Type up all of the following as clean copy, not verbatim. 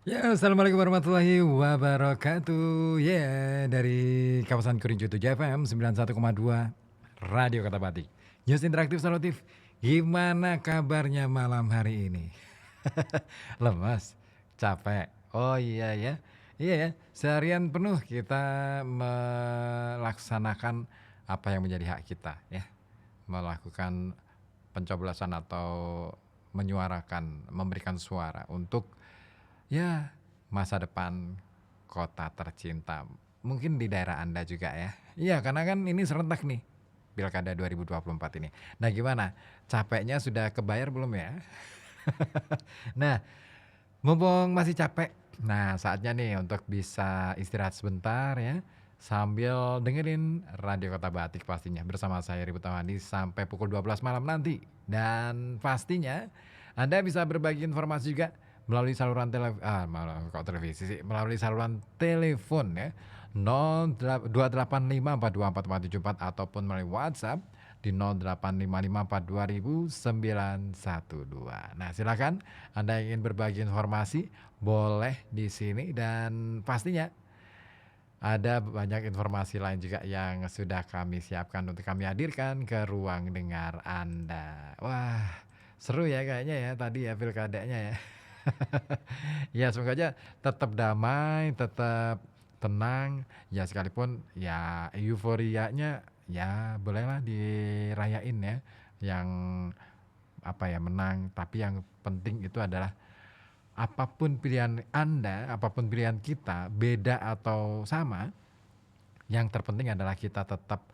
Ya, assalamualaikum warahmatullahi wabarakatuh. Ya, dari kawasan Kerinci 7 FM 91,2 Radio Kota Batik. News interaktif solutif. Gimana kabarnya malam hari ini? Lemas? Capek? Oh iya ya. Iya ya, seharian penuh kita melaksanakan apa yang menjadi hak kita ya. Melakukan pencoblosan atau menyuarakan, memberikan suara untuk ya, masa depan kota tercinta. Mungkin di daerah Anda juga ya. Iya, karena kan ini serentak nih, Pilkada 2024 ini. Nah gimana, capeknya sudah kebayar belum ya? Nah, mumpung masih capek, nah saatnya nih untuk bisa istirahat sebentar ya, sambil dengerin Radio Kota Batik pastinya bersama saya Ribut Tawandi sampai pukul 12 malam nanti. Dan pastinya Anda bisa berbagi informasi juga melalui saluran malah kok televisi sih, melalui saluran telepon ya, 285424474 ataupun melalui WhatsApp di 0855420912. Nah, silakan Anda ingin berbagi informasi, boleh di sini dan pastinya ada banyak informasi lain juga yang sudah kami siapkan untuk kami hadirkan ke ruang dengar Anda. Wah, seru ya kayaknya ya tadi ya pilkadanya ya. Ya semoga aja tetap damai, tetap tenang, ya sekalipun ya euforianya ya bolehlah dirayain ya, yang apa ya, menang, tapi yang penting itu adalah apapun pilihan Anda, apapun pilihan kita, beda atau sama, yang terpenting adalah kita tetap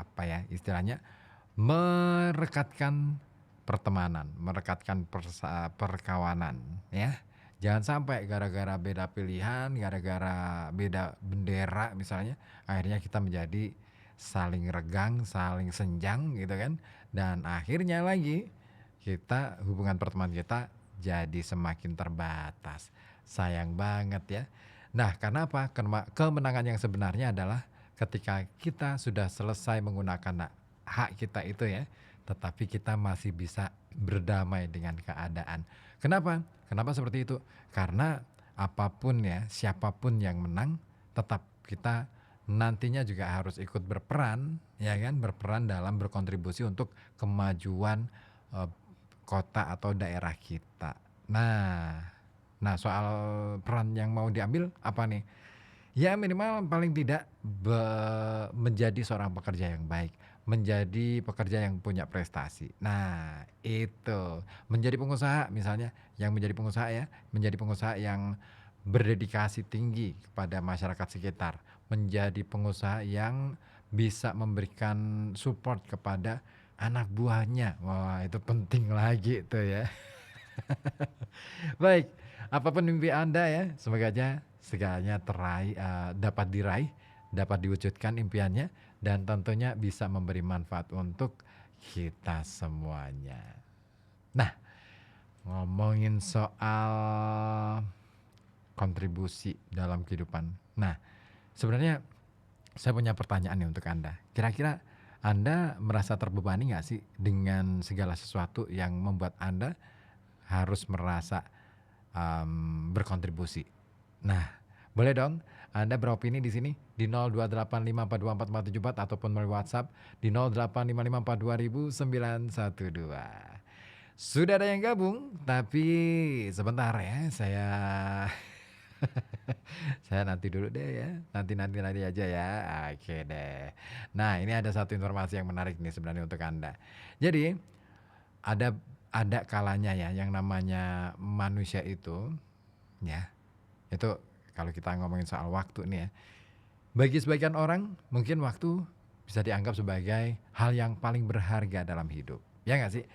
apa ya, istilahnya merekatkan pertemanan, merekatkan perkawanan ya. Jangan sampai gara-gara beda pilihan, gara-gara beda bendera misalnya, akhirnya kita menjadi saling regang, saling senjang gitu kan. Dan akhirnya lagi kita hubungan pertemanan kita jadi semakin terbatas. Sayang banget ya. Nah, karena apa? Kemenangan yang sebenarnya adalah ketika kita sudah selesai menggunakan hak kita itu ya, tetapi kita masih bisa berdamai dengan keadaan. Kenapa? Kenapa seperti itu? Karena apapun ya, siapapun yang menang, tetap kita nantinya juga harus ikut berperan, ya kan? Berperan dalam berkontribusi untuk kemajuan eh, kota atau daerah kita. Nah, soal peran yang mau diambil apa nih? Ya minimal paling tidak menjadi seorang pekerja yang baik, menjadi pekerja yang punya prestasi. Nah itu, menjadi pengusaha misalnya, yang menjadi pengusaha ya, menjadi pengusaha yang berdedikasi tinggi kepada masyarakat sekitar, menjadi pengusaha yang bisa memberikan support kepada anak buahnya. Wah itu penting lagi tuh ya. Baik, apapun mimpi Anda ya, semoga aja segalanya dapat diraih, dapat diwujudkan impiannya, dan tentunya bisa memberi manfaat untuk kita semuanya. Nah, ngomongin soal kontribusi dalam kehidupan. Nah, sebenarnya saya punya pertanyaan nih untuk Anda. Kira-kira Anda merasa terbebani nggak sih dengan segala sesuatu yang membuat Anda harus merasa berkontribusi. Nah, boleh dong Anda beropini di sini di 0285424474 ataupun melalui WhatsApp di 0855420912. Sudah ada yang gabung, tapi sebentar ya, saya nanti dulu deh ya, nanti aja ya. Oke deh. Nah, ini ada satu informasi yang menarik nih sebenarnya untuk Anda. Jadi ada ada kalanya ya yang namanya manusia itu ya, itu kalau kita ngomongin soal waktu nih ya, bagi sebagian orang mungkin waktu bisa dianggap sebagai hal yang paling berharga dalam hidup, ya nggak sih?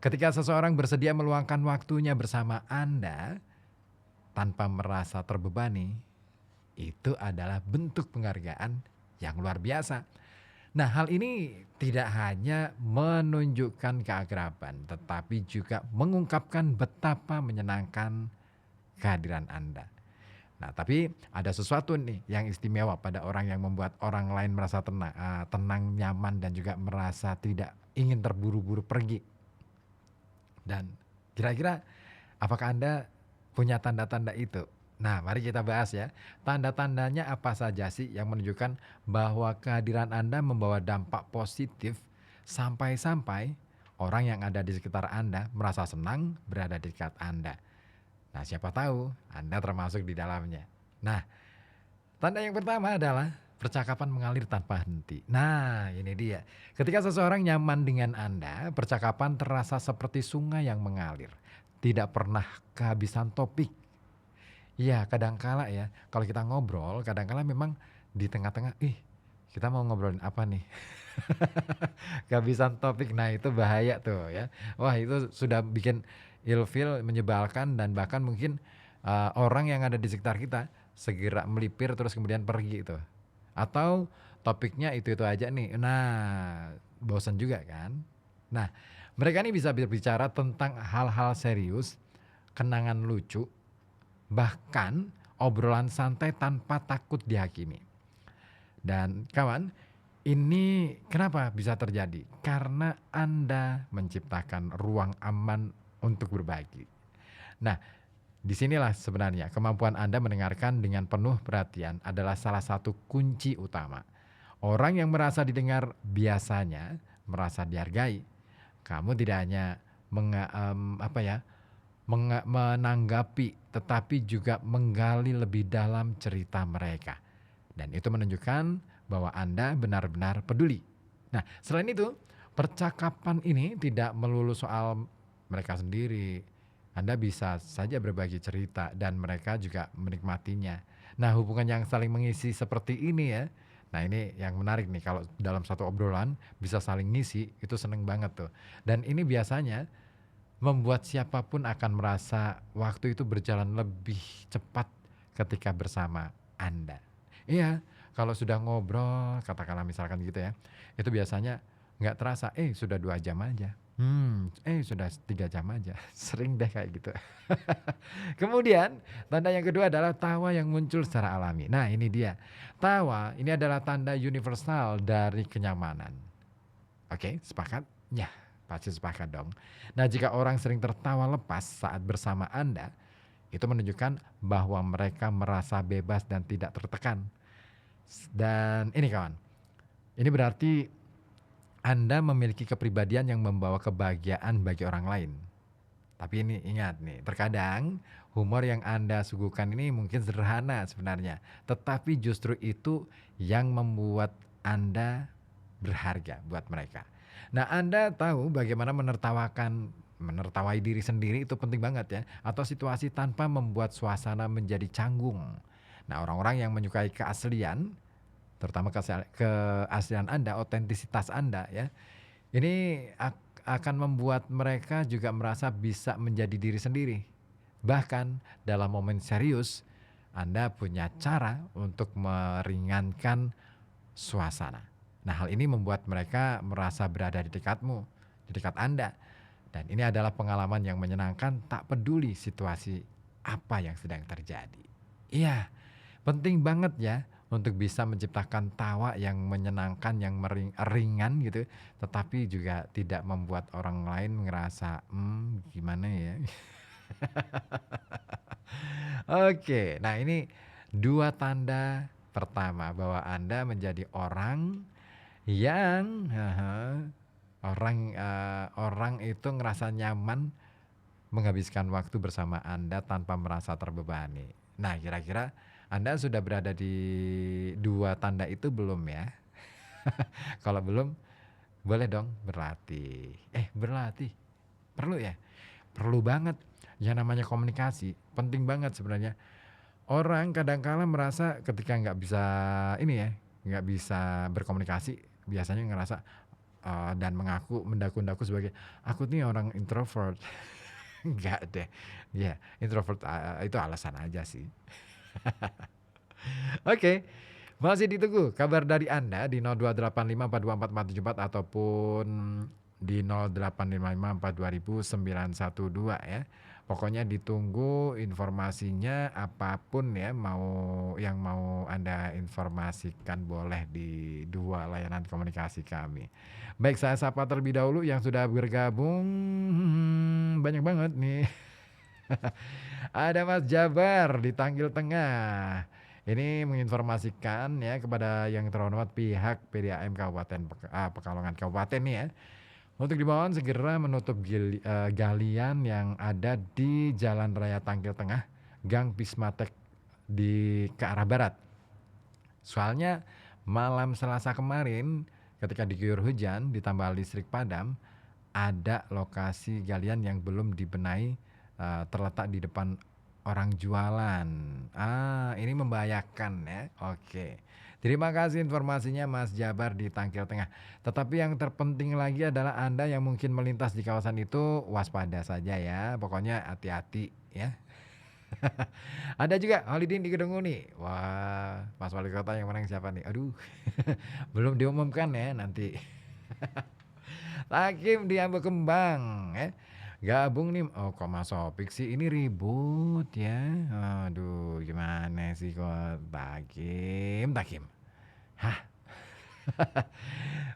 Ketika seseorang bersedia meluangkan waktunya bersama Anda tanpa merasa terbebani, itu adalah bentuk penghargaan yang luar biasa. Nah, hal ini tidak hanya menunjukkan keakraban, tetapi juga mengungkapkan betapa menyenangkan kehadiran Anda. Nah, tapi ada sesuatu nih yang istimewa pada orang yang membuat orang lain merasa tenang, nyaman, dan juga merasa tidak ingin terburu-buru pergi. Dan kira-kira apakah Anda punya tanda-tanda itu? Nah, mari kita bahas ya. Tanda-tandanya apa saja sih yang menunjukkan bahwa kehadiran Anda membawa dampak positif sampai-sampai orang yang ada di sekitar Anda merasa senang berada di dekat Anda. Nah, siapa tahu Anda termasuk di dalamnya. Nah, tanda yang pertama adalah percakapan mengalir tanpa henti. Nah, ini dia. Ketika seseorang nyaman dengan Anda, percakapan terasa seperti sungai yang mengalir. Tidak pernah kehabisan topik. Iya, kadangkala ya, kalau kita ngobrol, kadangkala memang di tengah-tengah, ih, kita mau ngobrolin apa nih? Kehabisan topik, nah itu bahaya tuh ya. Wah, itu sudah bikin ilfil, menyebalkan, dan bahkan mungkin orang yang ada di sekitar kita segera melipir terus kemudian pergi itu. Atau topiknya itu-itu aja nih. Nah, bosan juga kan? Nah, mereka ini bisa berbicara tentang hal-hal serius, kenangan lucu, bahkan obrolan santai tanpa takut dihakimi. Dan kawan, ini kenapa bisa terjadi? Karena Anda menciptakan ruang aman untuk berbagi. Nah, disinilah sebenarnya kemampuan Anda mendengarkan dengan penuh perhatian adalah salah satu kunci utama. Orang yang merasa didengar biasanya merasa dihargai. Kamu tidak hanya menanggapi, tetapi juga menggali lebih dalam cerita mereka. Dan itu menunjukkan bahwa Anda benar-benar peduli. Nah, selain itu, percakapan ini tidak melulu soal mereka sendiri. Anda bisa saja berbagi cerita dan mereka juga menikmatinya. Nah, hubungan yang saling mengisi seperti ini ya. Nah, ini yang menarik nih, kalau dalam satu obrolan bisa saling ngisi, itu seneng banget tuh. Dan ini biasanya membuat siapapun akan merasa waktu itu berjalan lebih cepat ketika bersama Anda. Iya, kalau sudah ngobrol, katakanlah misalkan gitu ya, itu biasanya nggak terasa, sudah 2 jam aja. Sudah 3 jam aja. Sering deh kayak gitu. Kemudian, tanda yang kedua adalah tawa yang muncul secara alami. Nah, ini dia. Tawa ini adalah tanda universal dari kenyamanan. Oke, sepakat? Ya, pasti sepakat dong. Nah, jika orang sering tertawa lepas saat bersama Anda, itu menunjukkan bahwa mereka merasa bebas dan tidak tertekan. Dan ini kawan, ini berarti Anda memiliki kepribadian yang membawa kebahagiaan bagi orang lain. Tapi ini ingat nih, terkadang humor yang Anda suguhkan ini mungkin sederhana sebenarnya, tetapi justru itu yang membuat Anda berharga buat mereka. Nah, Anda tahu bagaimana menertawai diri sendiri itu penting banget ya, atau situasi tanpa membuat suasana menjadi canggung. Nah, orang-orang yang menyukai keaslian, terutama keaslian Anda, otentisitas Anda ya, ini akan membuat mereka juga merasa bisa menjadi diri sendiri. Bahkan dalam momen serius, Anda punya cara untuk meringankan suasana. Nah, hal ini membuat mereka merasa berada di dekatmu, di dekat Anda. Dan ini adalah pengalaman yang menyenangkan, tak peduli situasi apa yang sedang terjadi. Iya, penting banget ya untuk bisa menciptakan tawa yang menyenangkan, yang ringan gitu, tetapi juga tidak membuat orang lain ngerasa, gimana ya. Oke, nah ini 2 tanda pertama bahwa Anda menjadi orang yang orang itu ngerasa nyaman menghabiskan waktu bersama Anda tanpa merasa terbebani. Nah, kira-kira Anda sudah berada di 2 tanda itu belum ya? Kalau belum, boleh dong berlatih. Berlatih, perlu ya? Perlu banget. Yang namanya komunikasi, penting banget sebenarnya. Orang kadang-kala merasa ketika nggak bisa ini ya, nggak bisa berkomunikasi, biasanya ngerasa, dan mengaku mendaku-daku sebagai, "Aku nih orang introvert." Enggak deh, ya introvert, itu alasan aja sih. Oke, masih ditunggu kabar dari Anda di 0285424474 ataupun di 0855420912 ya. Pokoknya ditunggu informasinya apapun ya, yang mau Anda informasikan boleh di 2 layanan komunikasi kami. Baik, saya sapa terlebih dahulu yang sudah bergabung, banyak banget nih. Ada Mas Jabar di Tangkil Tengah. Ini menginformasikan ya kepada yang terhormat pihak PDAM Kabupaten Pekalongan Kabupaten nih ya. Untuk dimohon segera menutup galian yang ada di Jalan Raya Tangkil Tengah, Gang Bismatek ke arah barat. Soalnya malam Selasa kemarin ketika diguyur hujan ditambah listrik padam, ada lokasi galian yang belum dibenahi, terletak di depan orang jualan. Ini membahayakan ya. Oke. Terima kasih informasinya Mas Jabar di Tangkil Tengah. Tetapi yang terpenting lagi adalah Anda yang mungkin melintas di kawasan itu waspada saja ya. Pokoknya hati-hati ya. Ada juga Holidin di Gedung Uni. Wah, Mas Wali Kota yang menang siapa nih? Aduh. Belum diumumkan ya nanti. Hakim di Ambe Kembang ya. Gabung nih. Oh, kok Mas Opik sih ini ribut ya. Aduh, gimana sih kok Takim. Hah.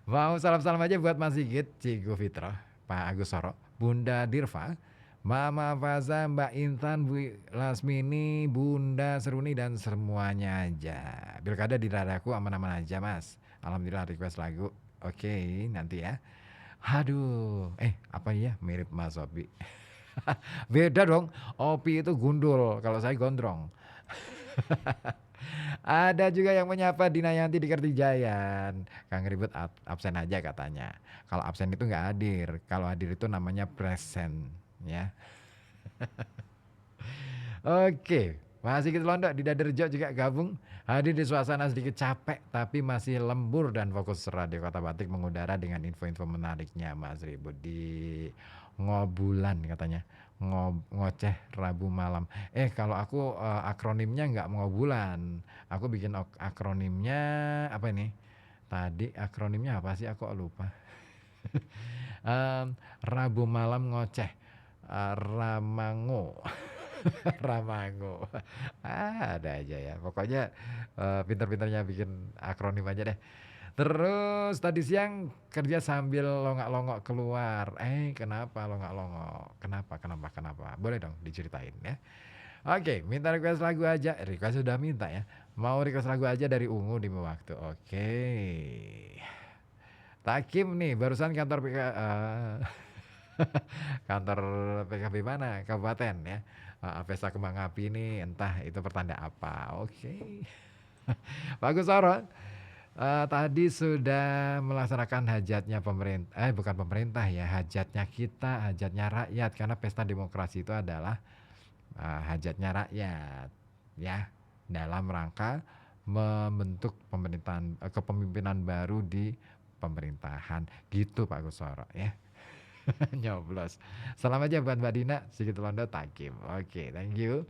Mau salam-salam aja buat Mas Sigit, Cigu Fitroh, Pak Agus Soro, Bunda Dirva, Mama Faza, Mbak Intan, Bu Lasmini, Bunda Seruni dan semuanya aja. Pilkada di dadaku aman-aman aja Mas. Alhamdulillah request lagu. Oke, nanti ya. Aduh, apa ya mirip Mas Opi? Beda dong. Opi itu gundul, kalau saya gondrong. Ada juga yang menyapa Dina Yanti di Kertijayan. Kang Ribut absen aja katanya. Kalau absen itu nggak hadir. Kalau hadir itu namanya present, ya. Oke, masih kita Londo di Daderjo juga gabung. Hadir di suasana sedikit capek tapi masih lembur dan fokus Radio Kota Batik mengudara dengan info-info menariknya Mas Ribut di Ngobulan katanya. Ngoceh Rabu malam. Kalau aku akronimnya nggak Ngobulan. Aku bikin akronimnya apa ini? Tadi akronimnya apa sih? Aku lupa. Rabu malam ngoceh. Ramango. Ramango. Ada aja ya. Pokoknya pintar-pintarnya bikin akronim aja deh. Terus tadi siang kerja sambil longak-longok keluar. Kenapa longak-longok? Kenapa? Boleh dong diceritain ya. Oke, minta request lagu aja. Request sudah minta ya. Mau request lagu aja dari Ungu di waktu. Oke. Takim nih, barusan kantor kantor PKB mana? Kabupaten ya. Pesta Kembang Api ini entah itu pertanda apa. Oke. Bagus Soro. Tadi sudah melaksanakan hajatnya pemerintah, bukan pemerintah ya, hajatnya kita, hajatnya rakyat karena pesta demokrasi itu adalah hajatnya rakyat ya dalam rangka membentuk pemerintahan kepemimpinan baru di pemerintahan gitu Pak Gusoro ya. Nyoblos. Salam aja buat Mbak Dina, Sigit Londo Takim. Oke, thank you.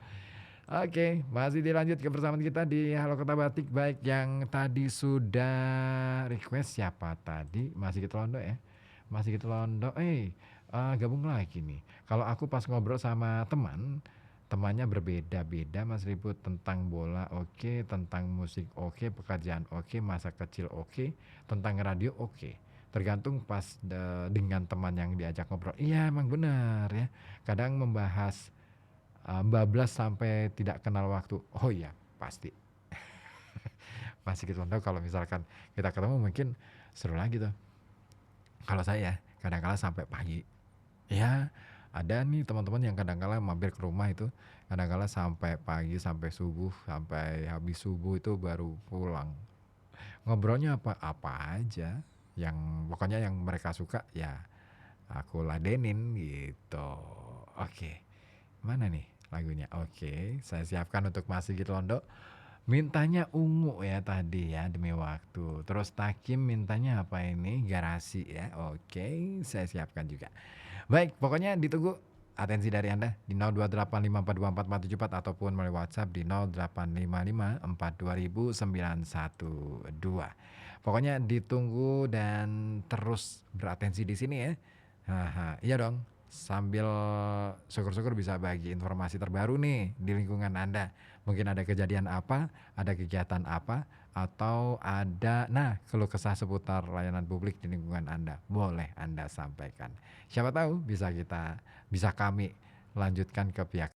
Oke, masih dilanjut kebersamaan kita di Halo Kota Batik. Baik, yang tadi sudah request siapa tadi? Masih Sigit Londo ya. Masih Sigit Londo. Gabung lagi nih. Kalau aku pas ngobrol sama temannya berbeda-beda Mas Ribut, tentang bola oke, tentang musik oke, pekerjaan oke, masa kecil oke, tentang radio oke. Tergantung pas dengan teman yang diajak ngobrol. Iya emang benar ya. Kadang membahas bablas sampai tidak kenal waktu. Oh iya pasti. Masih kita tahu kalau misalkan kita ketemu mungkin seru lagi tuh. Kalau saya kadang-kala sampai pagi. Ya ada nih teman-teman yang kadang-kala mampir ke rumah itu kadang-kala sampai pagi, sampai subuh, sampai habis subuh itu baru pulang. Ngobrolnya apa aja yang pokoknya yang mereka suka ya aku ladenin gitu. Oke, mana nih lagunya? Oke, saya siapkan untuk Mas Sigit Londo. Mintanya Ungu ya tadi ya demi waktu. Terus Takim mintanya apa ini? Garasi ya. Oke, saya siapkan juga. Baik, pokoknya ditunggu atensi dari Anda di 0285424474 ataupun melalui WhatsApp di 0855420912. Pokoknya ditunggu dan terus beratensi di sini ya. Iya dong. Sambil syukur-syukur bisa bagi informasi terbaru nih di lingkungan Anda. Mungkin ada kejadian apa, ada kegiatan apa, atau ada keluh kesah seputar layanan publik di lingkungan Anda. Boleh Anda sampaikan. Siapa tahu bisa kami lanjutkan ke pihak